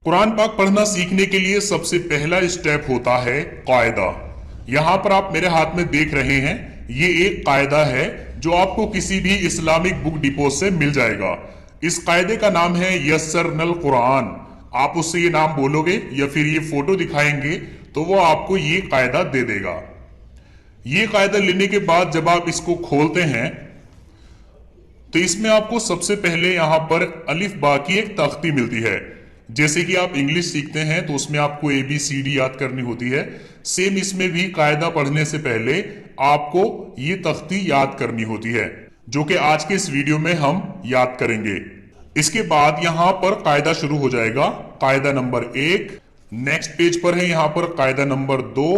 कुरान पाक पढ़ना सीखने के लिए सबसे पहला स्टेप होता है कायदा। यहाँ पर आप मेरे हाथ में देख रहे हैं, ये एक कायदा है जो आपको किसी भी इस्लामिक बुक डिपो से मिल जाएगा। इस कायदे का नाम है यस्सरनल कुरान। आप उससे ये नाम बोलोगे या फिर ये फोटो दिखाएंगे तो वो आपको ये कायदा दे देगा। ये कायदा लेने के बाद जब आप इसको खोलते हैं तो इसमें आपको सबसे पहले यहाँ पर अलिफ बा की एक तख्ती मिलती है। जैसे कि आप इंग्लिश सीखते हैं तो उसमें आपको ABCD याद करनी होती है, सेम इसमें भी कायदा पढ़ने से पहले आपको ये तख्ती याद करनी होती है, जो कि आज के इस वीडियो में हम याद करेंगे। इसके बाद यहाँ पर कायदा शुरू हो जाएगा। कायदा नंबर 1 नेक्स्ट पेज पर है, यहाँ पर कायदा नंबर 2,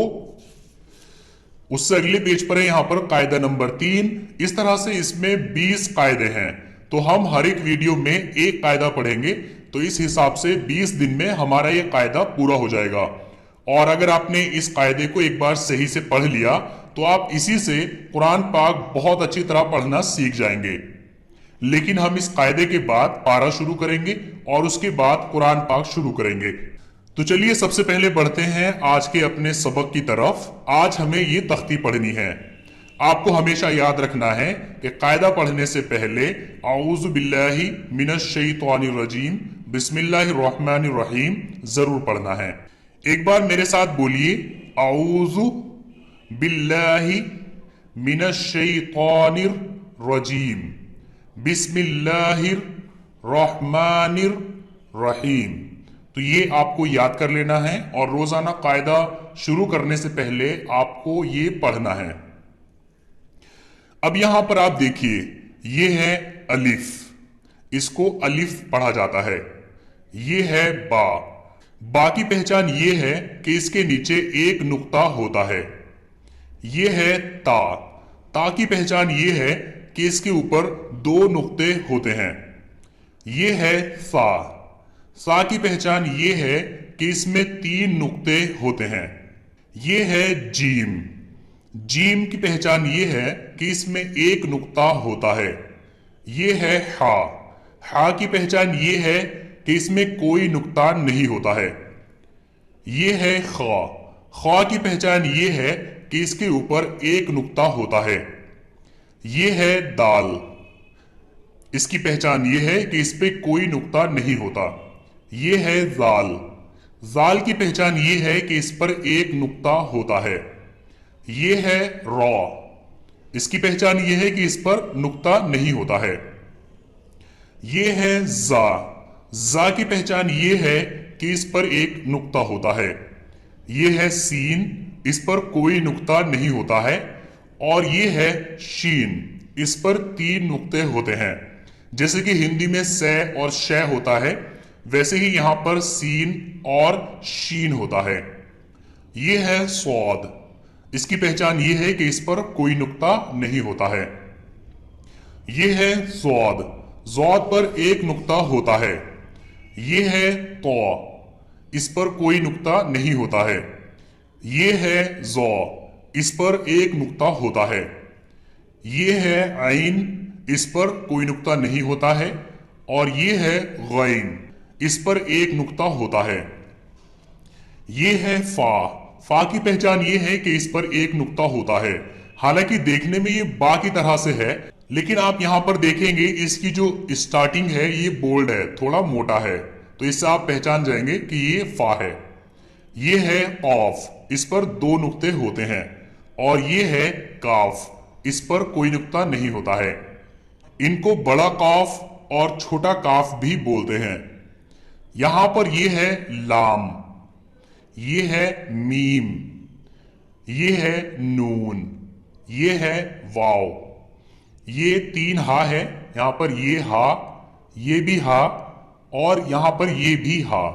उससे अगले पेज पर है यहाँ पर कायदा नंबर 3। इस तरह से इसमें 20 कायदे हैं। तो हम हर एक वीडियो में एक कायदा पढ़ेंगे, तो इस हिसाब से 20 दिन में हमारा ये कायदा पूरा हो जाएगा। और अगर आपने इस कायदे को एक बार सही से पढ़ लिया तो आप इसी से कुरान पाक बहुत अच्छी तरह पढ़ना सीख जाएंगे। लेकिन हम इस कायदे के बाद पारा शुरू करेंगे और उसके बाद कुरान पाक शुरू करेंगे। तो चलिए सबसे पहले बढ़ते हैं आज के अपने सबक की तरफ। आज हमें ये तख्ती पढ़नी है। आपको हमेशा याद रखना है कि कायदा पढ़ने से पहले औज़ु बिल्लाहि मिनश शैतानिर रजीम बिस्मिल्लाहिर रहमानिर रहीम जरूर पढ़ना है। एक बार मेरे साथ बोलिए, औज़ु बिल्लाहि मिनश शैतानिर रजीम बिस्मिल्लाहिर रहमानिर रहीम। तो ये आपको याद कर लेना है और रोजाना कायदा शुरू करने से पहले आपको ये पढ़ना है। अब यहां पर आप देखिए, ये है अलिफ, इसको अलिफ पढ़ा जाता है। ये है बा, बा की पहचान ये है कि इसके नीचे एक नुक्ता होता है। ये है ता, ता की पहचान ये है कि इसके ऊपर 2 नुक्ते होते हैं। ये है सा, सा की पहचान ये है कि इसमें 3 नुक्ते होते हैं। ये है जीम, जीम की पहचान ये है कि इसमें 1 नुक्ता होता है। ये है हा, हा की पहचान ये है कि इसमें कोई नुक्ता नहीं होता है। ये है खा, खा की पहचान ये है कि इसके ऊपर 1 नुक्ता होता है। ये है दाल, इसकी पहचान ये है कि इस पे कोई नुक्ता नहीं होता। ये है जाल, जाल की पहचान ये है कि इस पर 1 नुक्ता होता है। ये है रॉ, इसकी पहचान ये है कि इस पर नुक्ता नहीं होता है। ये है जा, जा की पहचान ये है कि इस पर 1 नुक्ता होता है। ये है सीन, इस पर कोई नुक्ता नहीं होता है। और ये है शीन, इस पर 3 नुक्ते होते हैं। जैसे कि हिंदी में से और शय होता है, वैसे ही यहां पर सीन और शीन होता है। ये है स्वाद, इसकी पहचान ये है कि इस पर कोई नुक्ता नहीं होता है। ये है ज़ौद, ज़ौद पर 1 नुक्ता होता है। ये है तो, इस पर कोई नुक्ता नहीं होता है। ये है ज़ौ, इस पर 1 नुक्ता होता है। ये है आइन, इस पर कोई नुक्ता नहीं होता है। और ये है गैन, इस पर 1 नुक्ता होता है। ये है फा, फा की पहचान ये है कि इस पर 1 नुक्ता होता है। हालांकि देखने में ये बा की तरह से है, लेकिन आप यहां पर देखेंगे इसकी जो स्टार्टिंग है ये बोल्ड है, थोड़ा मोटा है, तो इससे आप पहचान जाएंगे कि ये फा है। ये है कॉफ, इस पर 2 नुक्ते होते हैं। और ये है काफ, इस पर कोई नुक्ता नहीं होता है। इनको बड़ा काफ और छोटा काफ भी बोलते हैं। यहां पर ये है लाम, ये है मीम, ये है नून, ये है वाव। ये 3 हा है, यहां पर ये हा, ये भी हा और यहां पर ये भी हा।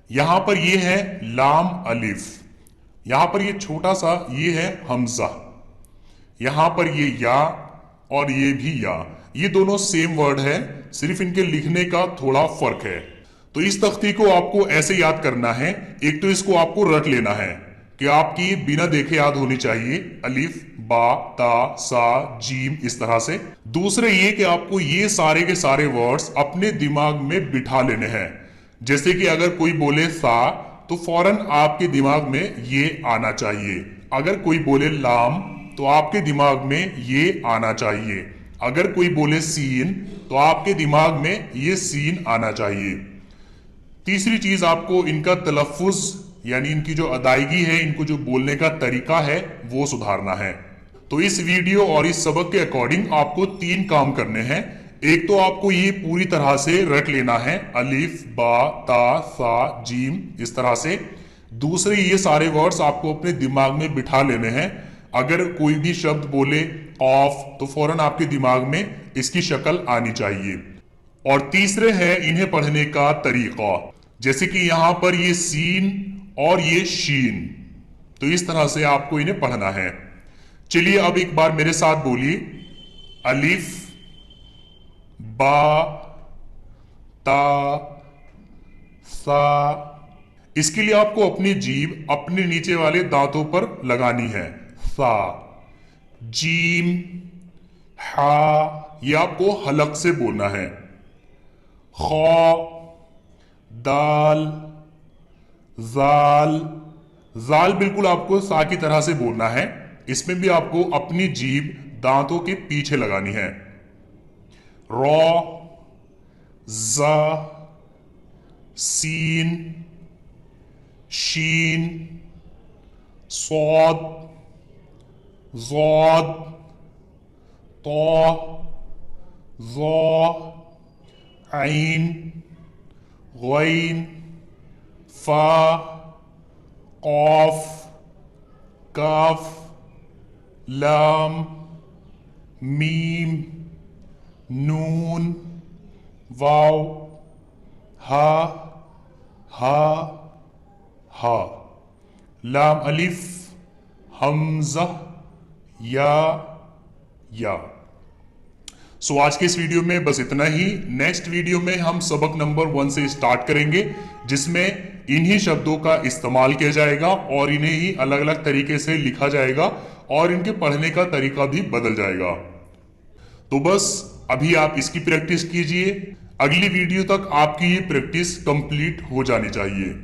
यहां पर ये है लाम अलिफ, यहां पर ये छोटा सा ये है हमजा। यहां पर ये या और ये भी या, ये दोनों सेम वर्ड है, सिर्फ इनके लिखने का थोड़ा फर्क है। तो इस तख्ती को आपको ऐसे याद करना है। एक तो इसको आपको रट लेना है कि आपकी बिना देखे याद होनी चाहिए, अलिफ बा ता सा जीम, इस तरह से। दूसरे ये कि आपको ये सारे के सारे वर्ड्स अपने दिमाग में बिठा लेने हैं। जैसे कि अगर कोई बोले सा तो फौरन आपके दिमाग में ये आना चाहिए। अगर कोई बोले लाम तो आपके दिमाग में ये आना चाहिए। अगर कोई बोले सीन तो आपके दिमाग में ये सीन आना चाहिए। तीसरी चीज, आपको इनका तलफ्फुज यानी इनकी जो अदायगी है, इनको जो बोलने का तरीका है वो सुधारना है। तो इस वीडियो और इस सबक के अकॉर्डिंग आपको 3 काम करने हैं। एक तो आपको ये पूरी तरह से रट लेना है, अलिफ बा ता सा जीम, इस तरह से। दूसरे, ये सारे वर्ड्स आपको अपने दिमाग में बिठा लेने हैं। अगर कोई भी शब्द बोले ऑफ तो फौरन आपके दिमाग में इसकी शक्ल आनी चाहिए। और तीसरे है इन्हें पढ़ने का तरीका, जैसे कि यहां पर ये सीन और ये शीन, तो इस तरह से आपको इन्हें पढ़ना है। चलिए अब एक बार मेरे साथ बोलिए, अलिफ बा ता सा। इसके लिए आपको अपनी जीभ अपने नीचे वाले दांतों पर लगानी है। सा, जीम, हा, ये आपको हलक से बोलना है। खा, दाल, जाल। जाल बिल्कुल आपको सा की तरह से बोलना है। इसमें भी आपको अपनी जीभ दांतों के पीछे लगानी है। रॉ, जा, सीन, शीन, सौद, ज़ौद, तो, ज़ौ, ऐन, गैन, फा, कॉफ, काफ, लाम, मीम, नून, वाव, हा, हा, लाम अलिफ, हमजा, या। सो आज के इस वीडियो में बस इतना ही। नेक्स्ट वीडियो में हम सबक नंबर 1 से स्टार्ट करेंगे, जिसमें इन्हीं शब्दों का इस्तेमाल किया जाएगा और इन्हें ही अलग अलग तरीके से लिखा जाएगा और इनके पढ़ने का तरीका भी बदल जाएगा। तो बस अभी आप इसकी प्रैक्टिस कीजिए। अगली वीडियो तक आपकी ये प्रैक्टिस कंप्लीट हो जानी चाहिए।